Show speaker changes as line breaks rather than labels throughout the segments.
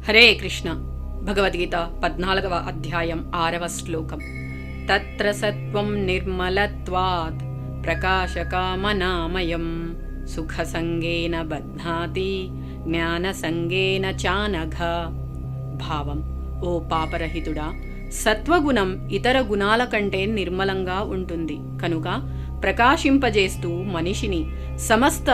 హరే కృష్ణ. భగవద్గీత 14వ అధ్యాయం 6వ శ్లోకం. తత్ర సత్వం నిర్మలత్వాద్ ప్రకాశకామనామయం సుఖసంగేన బధ్నాతి జ్ఞానసంగేన చానఘ. భావం: ఓ పాపరహితుడా, సత్వగుణం ఇతర గుణాల కంటే నిర్మలంగా ఉంటుంది కనుక ప్రకాశింపజేస్తూ మనిషిని సమస్త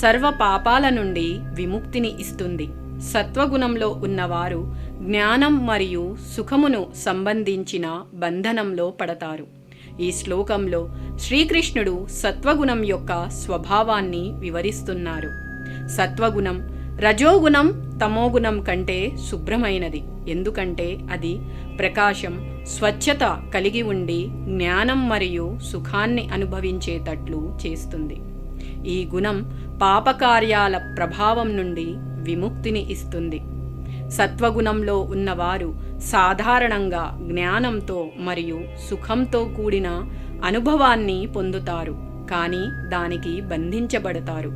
సర్వ పాపాల నుండి విముక్తిని ఇస్తుంది. సత్వగుణంలో ఉన్నవారు జ్ఞానం మరియు సుఖమును సంబంధించిన బంధనంలో పడతారు. ఈ శ్లోకంలో శ్రీకృష్ణుడు సత్వగుణం యొక్క స్వభావాన్ని వివరిస్తున్నారు. సత్వగుణం రజోగుణం తమోగుణం కంటే శుభ్రమైనది. ఎందుకంటే అది ప్రకాశం, స్వచ్ఛత కలిగి ఉండి జ్ఞానం మరియు సుఖాన్ని అనుభవించేటట్లు చేస్తుంది. ఈ గుణం పాపకార్యాల ప్రభావం నుండి విముక్తిని ఇస్తుంది. సత్వగుణంలో ఉన్నవారు సాధారణంగా జ్ఞానంతో మరియు సుఖంతో కూడిన అనుభవాన్ని పొందుతారు, కానీ దానికి బంధించబడతారు.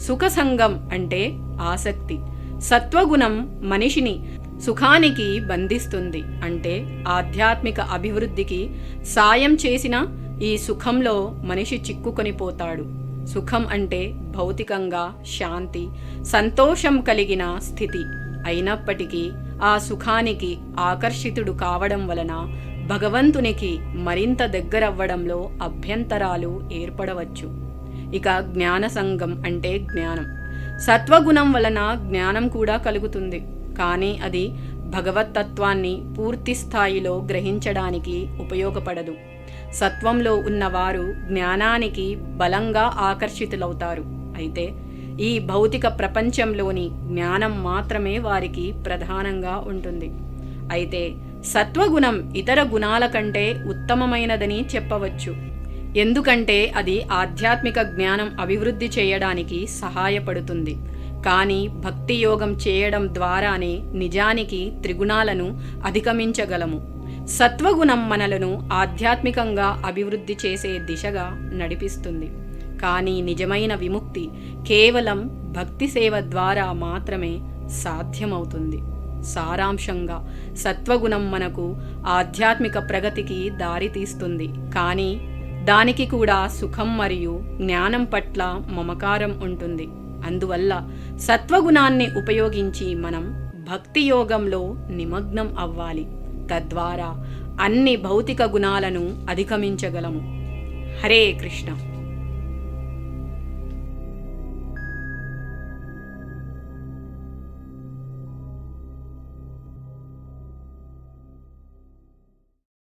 సుఖసంగం అంటే ఆసక్తి. సత్వగుణం మనిషిని సుఖానికి బంధిస్తుంది, అంటే ఆధ్యాత్మిక అభివృద్ధికి సాయం చేసిన ఈ సుఖంలో మనిషి చిక్కుకొనిపోతాడు. సుఖం అంటే భౌతికంగా శాంతి, సంతోషం కలిగిన స్థితి అయినప్పటికీ ఆ సుఖానికి ఆకర్షితుడు కావడం వలన భగవంతునికి మరింత దగ్గరవ్వడంలో అభ్యంతరాలు ఏర్పడవచ్చు. ఇక జ్ఞానసంగం అంటే జ్ఞానం. సత్వగుణం వలన జ్ఞానం కూడా కలుగుతుంది, కానీ అది భగవత్తత్వాన్ని పూర్తి స్థాయిలో గ్రహించడానికి ఉపయోగపడదు. సత్వంలో ఉన్నవారు జ్ఞానానికి బలంగా ఆకర్షితులవుతారు. అయితే ఈ భౌతిక ప్రపంచంలోని జ్ఞానం మాత్రమే వారికి ప్రధానంగా ఉంటుంది. అయితే సత్వగుణం ఇతర గుణాల కంటే ఉత్తమమైనదని చెప్పవచ్చు, ఎందుకంటే అది ఆధ్యాత్మిక జ్ఞానం అభివృద్ధి చేయడానికి సహాయపడుతుంది. కానీ భక్తి యోగం చేయడం ద్వారానే నిజానికి త్రిగుణాలను అధిగమించగలము. సత్వగుణం మనలను ఆధ్యాత్మికంగా అభివృద్ధి చేసే దిశగా నడిపిస్తుంది. కానీ నిజమైన విముక్తి కేవలం భక్తి సేవ ద్వారా మాత్రమే సాధ్యమవుతుంది. సారాంశంగా, సత్వగుణం మనకు ఆధ్యాత్మిక ప్రగతికి దారితీస్తుంది, కానీ దానికి కూడా సుఖం మరియు జ్ఞానం పట్ల మమకారం ఉంటుంది. అందువల్ల సత్వగుణాన్ని ఉపయోగించి మనం భక్తి యోగంలో నిమగ్నం అవ్వాలి. తద్వారా అన్ని భౌతిక గుణాలను అధిగమించగలము. హరే కృష్ణ.